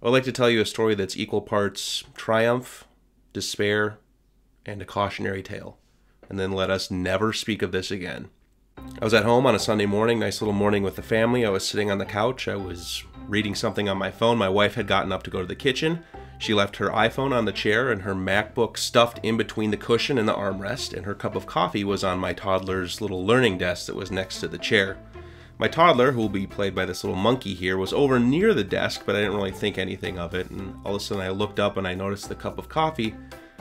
I'd like to tell you a story that's equal parts triumph, despair, and a cautionary tale, and then let us never speak of this again. I was at home on a Sunday morning, nice little morning with the family. I was sitting on the couch. I was reading something on my phone. My wife had gotten up to go to the kitchen. She left her iPhone on the chair and her MacBook stuffed in between the cushion and the armrest, and her cup of coffee was on my toddler's little learning desk that was next to the chair. My toddler, who will be played by this little monkey here, was over near the desk, but I didn't really think anything of it, and all of a sudden I looked up and I noticed the cup of coffee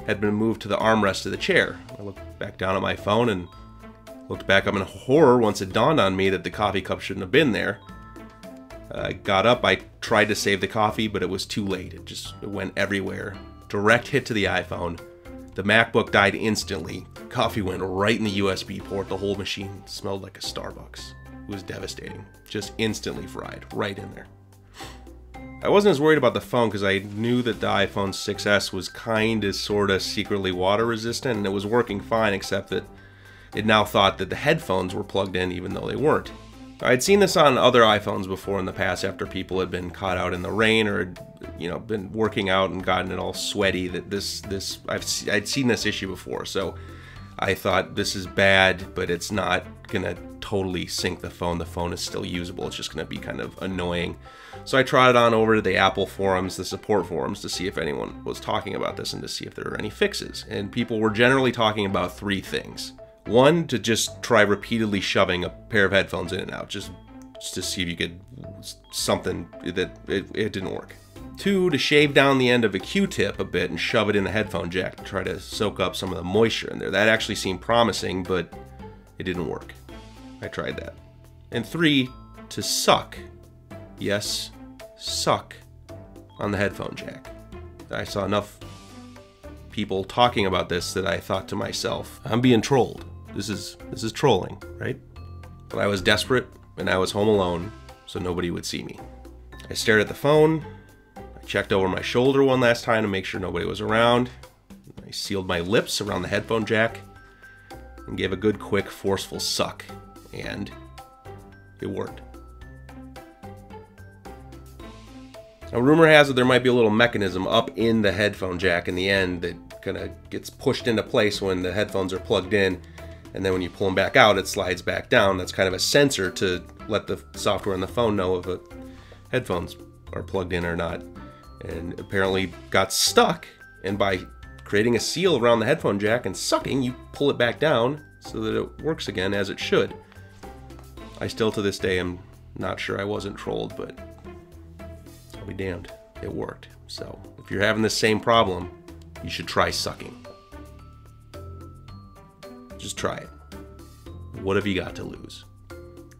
had been moved to the armrest of the chair. I looked back down at my phone and looked back up in horror once it dawned on me that the coffee cup shouldn't have been there. I got up, I tried to save the coffee, but it was too late. It went everywhere. Direct hit to the iPhone. The MacBook died instantly. Coffee went right in the USB port. The whole machine smelled like a Starbucks. It was devastating. Just instantly fried, right in there. I wasn't as worried about the phone because I knew that the iPhone 6S was kinda, sorta, secretly water resistant, and it was working fine, except that it now thought that the headphones were plugged in even though they weren't. I'd seen this on other iPhones before in the past after people had been caught out in the rain or had, been working out and gotten it all sweaty. That I'd seen this issue before, so I thought this is bad, but it's not gonna totally sink the phone. The phone is still usable. It's just gonna be kind of annoying. So I trotted on over to the Apple forums, the support forums, to see if anyone was talking about this and to see if there were any fixes. And people were generally talking about three things. One, to just try repeatedly shoving a pair of headphones in and out, just to see if you could something that it didn't work. Two, to shave down the end of a Q-tip a bit and shove it in the headphone jack to try to soak up some of the moisture in there. That actually seemed promising, but it didn't work. I tried that. And three, to suck. Yes, suck on the headphone jack. I saw enough people talking about this that I thought to myself, I'm being trolled. This is trolling, right? But I was desperate and I was home alone, so nobody would see me. I stared at the phone. I checked over my shoulder one last time to make sure nobody was around. I sealed my lips around the headphone jack and gave a good, quick, forceful suck, and it worked. Now, rumor has it there might be a little mechanism up in the headphone jack in the end that kind of gets pushed into place when the headphones are plugged in, and then when you pull them back out, it slides back down. That's kind of a sensor to let the software on the phone know if the headphones are plugged in or not. And apparently got stuck, and by creating a seal around the headphone jack and sucking, you pull it back down so that it works again as it should. I still to this day am not sure I wasn't trolled, but I'll be damned, it worked. So if you're having the same problem, you should try sucking. Just try it. What have you got to lose?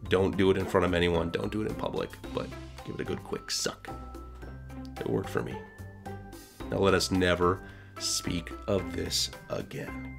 Don't do it in front of anyone, don't do it in public, but give it a good quick suck. It worked for me. Now let us never speak of this again.